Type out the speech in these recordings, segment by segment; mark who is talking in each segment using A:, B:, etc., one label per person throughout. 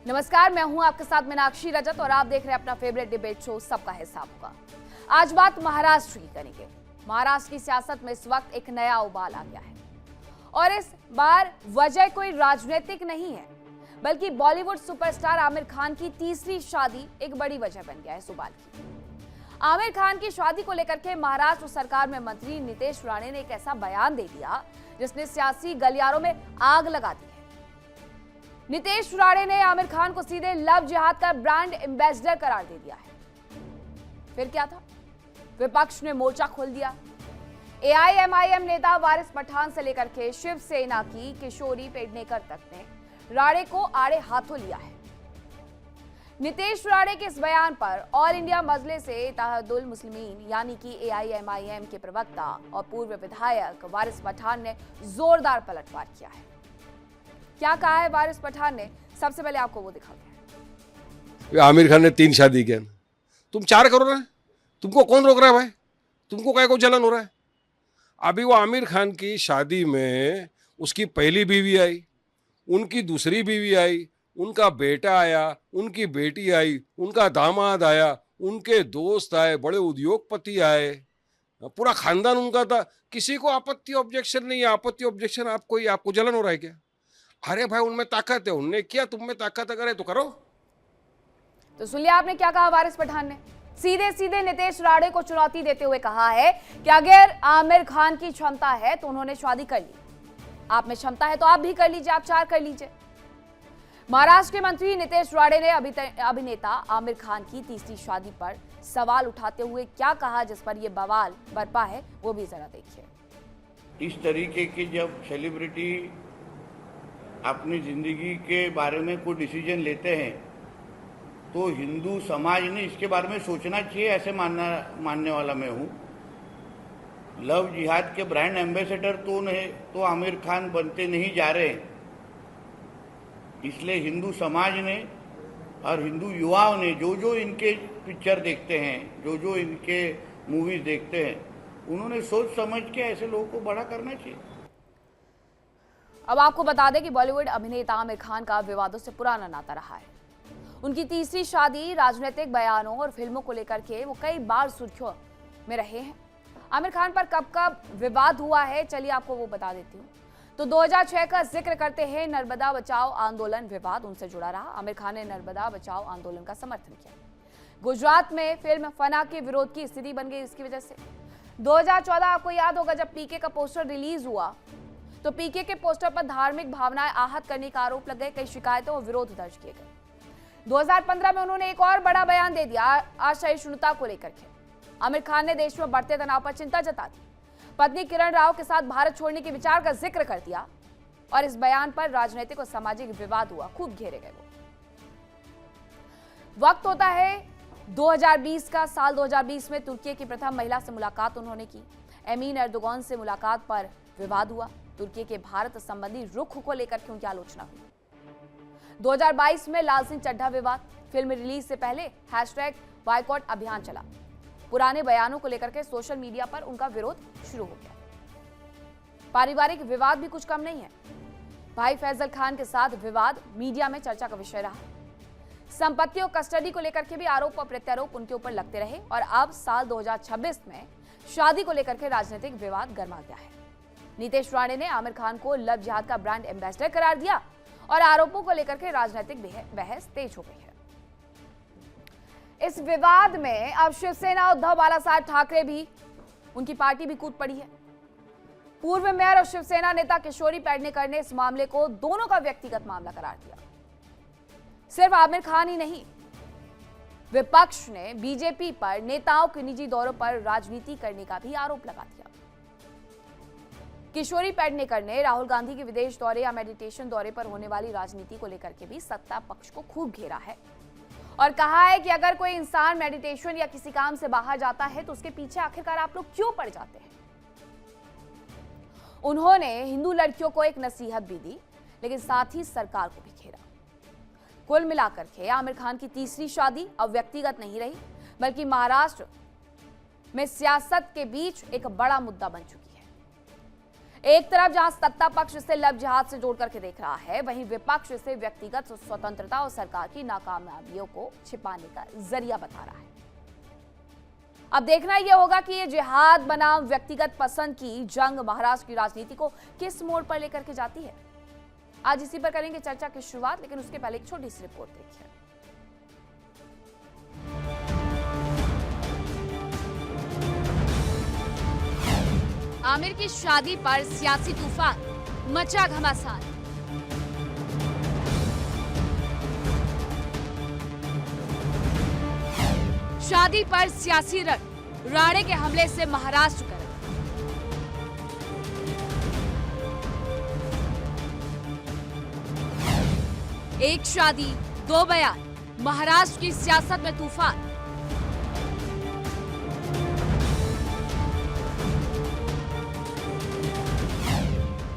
A: नमस्कार, मैं हूं आपके साथ मीनाक्षी रजत और आप देख रहे हैं अपना फेवरेट डिबेट शो सबका हिसाब होगा। आज बात महाराष्ट्र की करेंगे। महाराष्ट्र की सियासत में इस वक्त एक नया उबाल आ गया है और इस बार वजह कोई राजनीतिक नहीं है, बल्कि बॉलीवुड सुपरस्टार आमिर खान की तीसरी शादी एक बड़ी वजह बन गया है इस उबाल की। आमिर खान की शादी को लेकर के महाराष्ट्र सरकार में मंत्री नितेश राणे ने एक ऐसा बयान दे दिया जिसने सियासी गलियारों में आग लगा दी है। नितेश राणे ने आमिर खान को सीधे लव जिहाद का ब्रांड एम्बेसडर करार दे दिया है। फिर क्या था? विपक्ष ने मोर्चा खोल दिया। एआईएमआईएम नेता वारिस पठान से लेकर के शिवसेना की किशोरी पेडनेकर तक ने राणे को आड़े हाथों लिया है। नितेश राणे के इस बयान पर ऑल इंडिया मजलिस-ए इत्तेहादुल मुस्लिमीन यानी कि एआईएमआईएम के प्रवक्ता और पूर्व विधायक वारिस पठान ने जोरदार पलटवार किया है। क्या कहा है वारिस पठान ने, सबसे पहले आपको वो दिखाते हैं।
B: आमिर खान ने 3 शादी किया, तुम 4 करो ना, तुमको कौन रोक रहा है भाई? तुमको काय को जलन हो रहा है? अभी वो आमिर खान की शादी में उसकी पहली बीवी आई, उनकी दूसरी बीवी आई, उनका बेटा आया, उनकी बेटी आई, उनका दामाद आया, उनके दोस्त आए, बड़े उद्योगपति आए, पूरा खानदान उनका था। किसी को आपत्ति ऑब्जेक्शन नहीं है। आपत्ति ऑब्जेक्शन आपको जलन हो रहा है क्या? अरे भाई, उनमें ताकत है, उनने किया, तुम में ताकत अगर है तो करो।
A: तो सुन लिया आपने क्या कहा वारिस पठान ने। सीधे सीधे नितेश राणे को चुनौती देते हुए कहा है कि अगर आमिर खान की क्षमता है तो उन्होंने शादी कर ली, आप में क्षमता है तो आप भी कर लीजिए, आप 4 कर लीजिए। महाराष्ट्र के मंत्री नितेश राणे ने अभिनेता आमिर खान की तीसरी शादी पर सवाल उठाते हुए क्या कहा, जिस पर यह बवाल बरपा है, वो भी जरा देखिए।
C: इस तरीके की जब सेलिब्रिटी अपनी जिंदगी के बारे में कोई डिसीजन लेते हैं तो हिंदू समाज ने इसके बारे में सोचना चाहिए, ऐसे मानने वाला मैं हूँ। लव जिहाद के ब्रांड एम्बेसडर तो आमिर खान बनते नहीं जा रहे, इसलिए हिंदू समाज ने और हिंदू युवाओं ने जो इनके पिक्चर देखते हैं, जो इनके मूवीज देखते हैं, उन्होंने सोच समझ के ऐसे लोगों को बड़ा करना चाहिए।
A: अब आपको बता दें कि बॉलीवुड अभिनेता आमिर खान का विवादों से पुराना नाता रहा है। उनकी तीसरी शादी, राजनीतिक बयानों और फिल्मों को लेकर के वो कई बार सुर्खियों में रहे हैं। आमिर खान पर कब कब विवाद हुआ है, चलिए आपको वो बता देती हूँ। तो 2006 का जिक्र करते हैं नर्मदा बचाओ आंदोलन, विवाद उनसे जुड़ा रहा। आमिर खान ने नर्मदा बचाओ आंदोलन का समर्थन किया। गुजरात में फिल्म फना के विरोध की स्थिति बन गई इसकी वजह से। 2014 आपको याद होगा, जब पीके का पोस्टर रिलीज हुआ तो पीके के पोस्टर पर धार्मिक भावनाएं आहत करने का आरोप लग गए, कई शिकायतों और विरोध दर्ज किए गए। 2015 में उन्होंने एक और बड़ा बयान दे दिया असहिष्णुता को लेकर के। आमिर खान ने देश में बढ़ते तनाव पर चिंता जता दी, पत्नी किरण राव के साथ भारत छोड़ने के विचार का जिक्र कर दिया और इस बयान पर राजनीतिक और सामाजिक विवाद हुआ, खूब घेरे गए वो। वक्त होता है 2020 का। साल 2020 में तुर्की की प्रथम महिला से मुलाकात उन्होंने की। एमीन एर्दोगान से मुलाकात पर विवाद हुआ। तुर्की के भारत संबंधी रुख को लेकर के उनकी आलोचना हुई। 2022 में लाल सिंह चड्ढा विवाद, फिल्म रिलीज से पहले #बायकॉट अभियान चला। पुराने बयानों को लेकर के सोशल मीडिया पर उनका विरोध शुरू हो गया। पारिवारिक विवाद भी कुछ कम नहीं है। भाई फैजल खान के साथ विवाद मीडिया में चर्चा का विषय रहा। संपत्ति और कस्टडी को लेकर के भी आरोप और प्रत्यारोप उनके ऊपर लगते रहे और अब साल 2026 में शादी को लेकर के राजनीतिक विवाद गर्मा गया है। नितेश राणे ने आमिर खान को लव जिहाद का ब्रांड एम्बेसडर करार दिया और आरोपों को लेकर के राजनीतिक बहस तेज हो गई है। इस विवाद में अब शिवसेना उद्धव बालासाहेब ठाकरे भी, उनकी पार्टी भी कूद पड़ी है। पूर्व मेयर और शिवसेना नेता किशोरी पेडनेकर ने इस मामले को दोनों का व्यक्तिगत मामला करार दिया। सिर्फ आमिर खान ही नहीं, विपक्ष ने बीजेपी पर नेताओं के निजी दौरों पर राजनीति करने का भी आरोप लगा दिया। किशोरी पेडनेकर ने राहुल गांधी के विदेश दौरे या मेडिटेशन दौरे पर होने वाली राजनीति को लेकर के भी सत्ता पक्ष को खूब घेरा है और कहा है कि अगर कोई इंसान मेडिटेशन या किसी काम से बाहर जाता है तो उसके पीछे आखिरकार आप लोग क्यों पड़ जाते हैं। उन्होंने हिंदू लड़कियों को एक नसीहत भी दी, लेकिन साथ ही सरकार को भी घेरा। कुल मिलाकर के आमिर खान की तीसरी शादी अब व्यक्तिगत नहीं रही, बल्कि महाराष्ट्र में सियासत के बीच एक बड़ा मुद्दा बन चुकी है। एक तरफ जहां सत्ता पक्ष इसे लव जिहाद से जोड़ करके देख रहा है, वहीं विपक्ष इसे व्यक्तिगत स्वतंत्रता और सरकार की नाकामयाबियों को छिपाने का जरिया बता रहा है। अब देखना यह होगा कि ये जिहाद बनाम व्यक्तिगत पसंद की जंग महाराष्ट्र की राजनीति को किस मोड़ पर लेकर के जाती है। आज इसी पर करेंगे चर्चा की शुरुआत, लेकिन उसके पहले एक छोटी सी रिपोर्ट देखिए। आमिर की शादी पर सियासी तूफान, मचा घमासान। शादी पर सियासी रण, राणे के हमले से महाराष्ट्र का एक शादी दो बयान, महाराष्ट्र की सियासत में तूफान।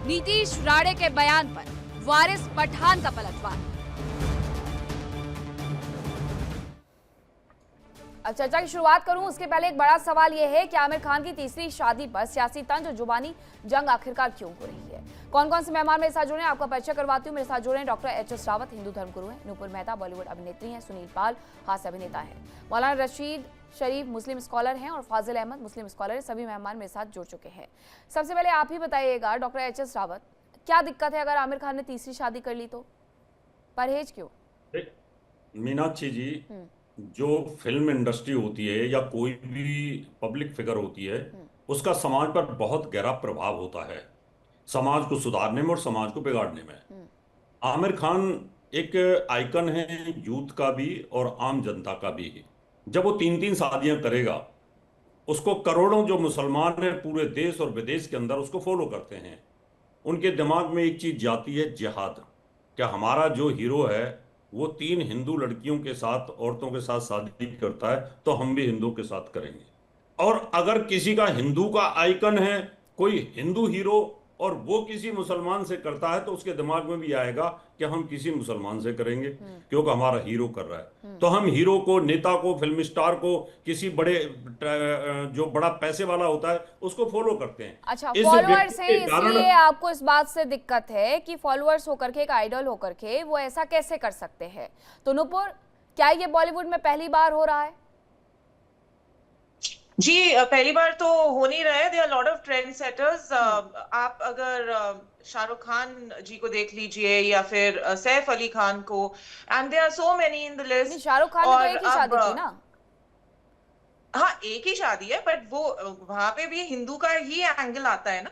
A: नीतीश राणे के बयान पर वारिस पठान का पलटवार। अब चर्चा की शुरुआत करूं उसके पहले एक बड़ा सवाल यह है कि आमिर खान की तीसरी शादी पर सियासी तंज और जुबानी जंग आखिरकार क्यों हो रही है। कौन कौन से मेहमान मेरे साथ जुड़े हैं आपका परिचय करवाती हूँ। मेरे साथ जुड़े हैं डॉक्टर एच.एस. रावत, हिंदू धर्मगुरु हैं। नूपुर मेहता बॉलीवुड अभिनेत्री हैं। सुनील पाल हास्य अभिनेता हैं। मौलाना रशीद शरीफ मुस्लिम स्कॉलर हैं और फाजिल अहमद मुस्लिम स्कॉलर हैं। सभी मेहमान मेरे साथ जुड़ चुके हैं। सबसे पहले आप ही बताइएगा डॉक्टर एच.एस. रावत, क्या दिक्कत है अगर आमिर खान ने तीसरी शादी कर ली तो? परहेज क्यों?
D: मीनाक्षी जी, जो फिल्म इंडस्ट्री होती है या कोई भी पब्लिक फिगर होती है, उसका समाज पर बहुत गहरा प्रभाव होता है, समाज को सुधारने में और समाज को बिगाड़ने में। आमिर खान एक आइकन है यूथ का भी और आम जनता का भी। जब वो 3-3 शादियां करेगा, उसको करोड़ों जो मुसलमान हैं पूरे देश और विदेश के अंदर उसको फॉलो करते हैं। उनके दिमाग में एक चीज जाती है, जिहाद। क्या हमारा जो हीरो है वो 3 हिंदू लड़कियों के साथ, औरतों के साथ शादी करता है तो हम भी हिंदू के साथ करेंगे। और अगर किसी का हिंदू का आइकन है, कोई हिंदू हीरो, और वो किसी मुसलमान से करता है तो उसके दिमाग में भी आएगा कि हम किसी मुसलमान से करेंगे क्योंकि हमारा हीरो कर रहा है। तो हम हीरो को, नेता को, फिल्म स्टार को, किसी बड़े जो बड़ा पैसे वाला होता है उसको फॉलो करते हैं।
A: अच्छा, फॉलोअर्स हैं इसलिए आपको इस बात से दिक्कत है कि फॉलोअर्स होकर के, एक आइडल होकर के वो ऐसा कैसे कर सकते हैं। तो नुपुर, क्या ये बॉलीवुड में पहली बार हो रहा है?
E: जी, पहली बार तो हो नहीं रहा है। There are lot of trend setters. आप अगर शाहरुख खान जी को देख लीजिए या फिर सैफ अली खान को, and there are so many in the list.
A: Shahrukh Khan ने तो एक ही शादी की ना?
E: हाँ, एक ही शादी है, बट वो वहां पे भी हिंदू का ही एंगल आता है ना।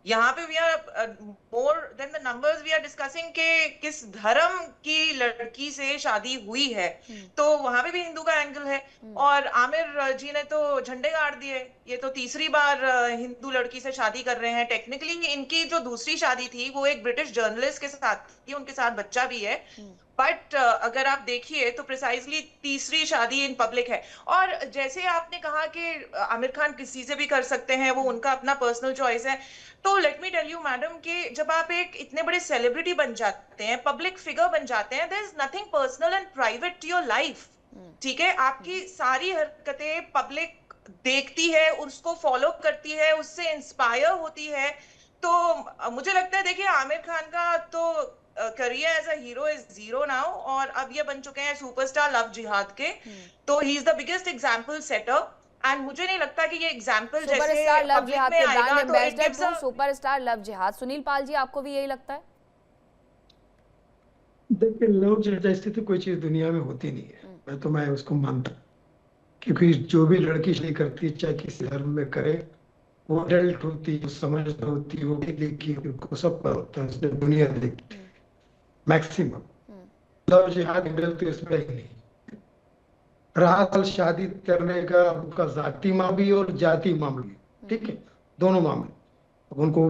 E: यहाँ पे we are more than the numbers, we are discussing के किस धर्म की लड़की से शादी हुई है, तो वहां पे भी हिंदू का एंगल है। और आमिर जी ने तो झंडे गाड़ दिए। ये तो तीसरी बार हिंदू लड़की से शादी कर रहे हैं। टेक्निकली इनकी जो दूसरी शादी थी वो एक ब्रिटिश जर्नलिस्ट के साथ थी, उनके साथ बच्चा भी है। बट अगर आप देखिए तो प्रिसाइजली तीसरी शादी इन पब्लिक है। और जैसे आपने कहा कि आमिर खान किसी से भी कर सकते हैं, वो उनका अपना पर्सनल चॉइस है, तो let me tell you madam कि जब आप एक इतने बड़े सेलिब्रिटी बन जाते हैं, पब्लिक फिगर बन जाते हैं, there is nothing personal and private to your life. ठीक है, आपकी सारी हरकतें पब्लिक देखती है, उसको फॉलो करती है, उससे इंस्पायर होती है। तो मुझे लगता है, देखिए, आमिर खान का तो career as a hero is zero now, और अब ये बन चुके हैं सुपरस्टार लव जिहाद के। तो he is the biggest example setter, एंड मुझे नहीं लगता कि ये एग्जांपल जैसे
A: सुपरस्टार लव जिहाद के ब्रांड एम्बेसडर
E: तो
A: सुपरस्टार लव जिहाद। सुनील पाल जी, आपको भी यही लगता है?
F: देखिए, लव जिहाद जैसी तो कोई चीज दुनिया में होती नहीं है। मैं उसको मानता हूं, क्योंकि जो भी लड़की शादी करती है, चाहे किसी धर्म में करे, वो अडल्ट होती है, समझदार होती है, वो देखी उनको सब पर होता है, उसने दुनिया देखी मैक्सिमम। लव जिहाद एंगल तो इसमें ही नहीं रहा। शादी करने का उनका जाति मामला भी और जाति मामला भी, ठीक है, दोनों मामले। अब उनको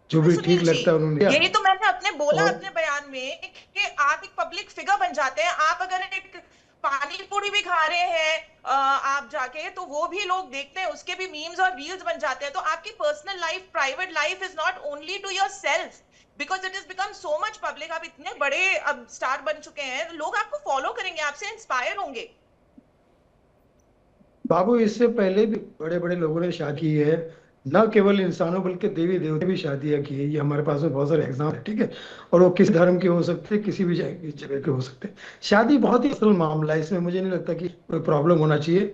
F: जो भी ठीक लगता है उन्होंने।
E: यही तो मैंने अपने बोला अपने बयान में कि आप एक पब्लिक फिगर बन जाते हैं। आप अगर एक पानी पूरी भी खा रहे हैं आप जाके, तो वो भी लोग देखते हैं, उसके भी मीम्स और रील्स बन जाते हैं। तो आपकी personal life, private life is not only to yourself, because it is become so much public. आप इतने बड़े अब स्टार बन चुके हैं, लोग आपको फॉलो करेंगे, आपसे इंस्पायर होंगे।
F: बाबू, इससे पहले भी बड़े बड़े लोगों ने शादी की है। न केवल इंसानों बल्कि देवी देवता भी शादियां की है। ये हमारे पास में बहुत सारे एग्जाम है, ठीक है। और वो किस धर्म के हो सकते हैं, किसी भी जगह के हो सकते हैं। शादी बहुत ही असल मामला है, इसमें मुझे नहीं लगता कि कोई प्रॉब्लम होना चाहिए।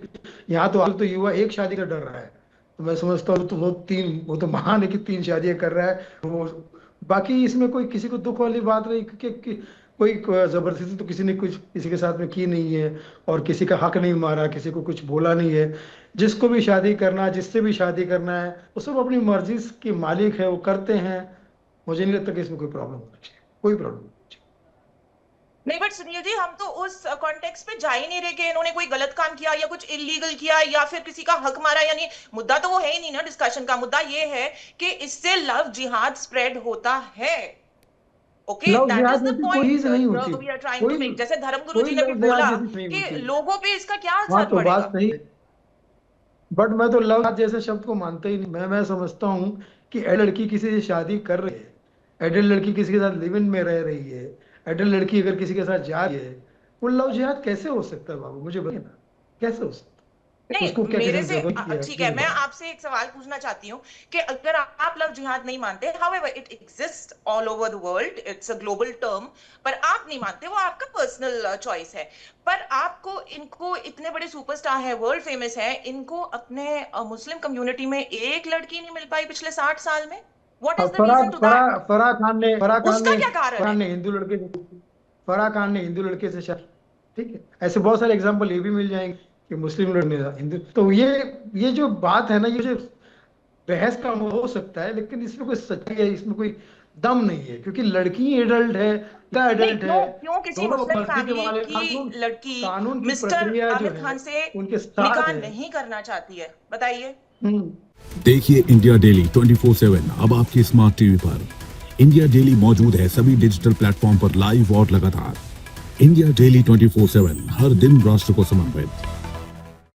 F: यहाँ तो युवा एक शादी का डर रहा है, तो मैं समझता हूँ तो वो तो महान है कि 3 शादियां कर रहा है वो। बाकी इसमें कोई किसी को दुख वाली बात नहीं, क्योंकि कोई जबरदस्ती तो किसी ने कुछ किसी के साथ में की नहीं है, और किसी का हक नहीं मारा, किसी को कुछ बोला नहीं है। जिसको भी शादी करना है, जिससे भी शादी करना है, वो सब अपनी मर्जी के मालिक है, वो करते हैं। मुझे नहीं लगता कि इसमें कोई प्रॉब्लम होना चाहिए, कोई प्रॉब्लम नहीं।
E: नहीं, बट सुनील जी, हम तो उस कॉन्टेक्स्ट पे जा ही नहीं रहे कि इन्होंने कोई गलत काम किया या कुछ इलीगल किया या फिर किसी का हक मारा। यानी मुद्दा तो वो है ही नहीं ना डिस्कशन का। मुद्दा ये है कि इससे लव जिहाद स्प्रेड होता है। ओके,
F: लव
E: दैट इज
F: जिहाद
E: द
F: जैसी कोई
E: पॉइंट
F: चीज नहीं होती,
E: वी आर ट्राइंग टू
F: कोई
E: मेक। जैसे धर्मगुरु जी ने भी
F: लव जिहाद
E: बोला
F: जैसी नहीं
E: कि
F: होती।
E: लोगों पे इसका क्या
F: हाँ
E: असर
F: तो बात
E: पड़ेगा।
F: सही है, बट मैं तो लव जैसे शब्द को मानता ही नहीं। मैं समझता हूँ कि एडल्ट लड़की किसी से शादी कर रही है, एडल्ट लड़की किसी के साथ लिव इन में रह रही है, एडल्ट लड़की अगर किसी के साथ जा रही है, वो लव जिहाद कैसे हो सकता है बाबू? मुझे बताइए ना, कैसे हो सकता है? उसको
E: नहीं,
F: क्या किसी
E: मेरे
F: ने
E: से
F: जबरन किया
E: ठीक
F: ये
E: है, मैं
F: बताओ।
E: आपसे एक सवाल पूछना चाहती हूँ कि अगर आप लव जिहाद नहीं मानते, however it exist all over the world, it's a global term, पर आप नहीं मानते, वो आपका पर्सनल चॉइस है। पर आपको इनको इतने बड़े सुपरस्टार हैं, वर्ल्ड फेमस है, इनको अपने मुस्लिम कम्युनिटी में एक लड़की नहीं मिल पाई पिछले 60 साल में। व्हाट इज
F: अब
E: द रीजन टू दैट? उसका क्या कारण है?
F: फराह खान ने हिंदू लड़के से शादी, ठीक है। ऐसे बहुत सारे एग्जांपल ये भी मिल जाएंगे कि मुस्लिम लड़ने हिंदू। तो ये जो बात है ना, ये जो बहस का हो सकता है, लेकिन इसमें कोई सच्चाई है, इसमें कोई दम नहीं है, क्योंकि लड़की एडल्ट है या
E: नहीं,
F: एडल्ट है,
E: क्यों क्यों किसी
F: दोनों
E: मुस्लिम
F: मर्जी के
E: फैमिली
F: मालिक।
E: की लड़की
F: कानून की
E: मिस्टर
F: प्रक्रिया जो
E: आमिर
F: है
E: खान से
F: उनके साथ
E: निकाह
F: है।
E: नहीं करना चाहती है? बताइए।
G: देखिए इंडिया डेली 24/7 अब आपकी स्मार्ट टीवी पर। इंडिया डेली मौजूद है सभी डिजिटल प्लेटफॉर्म पर लाइव और लगातार। इंडिया डेली 24/7 हर दिन राष्ट्र को समर्पित।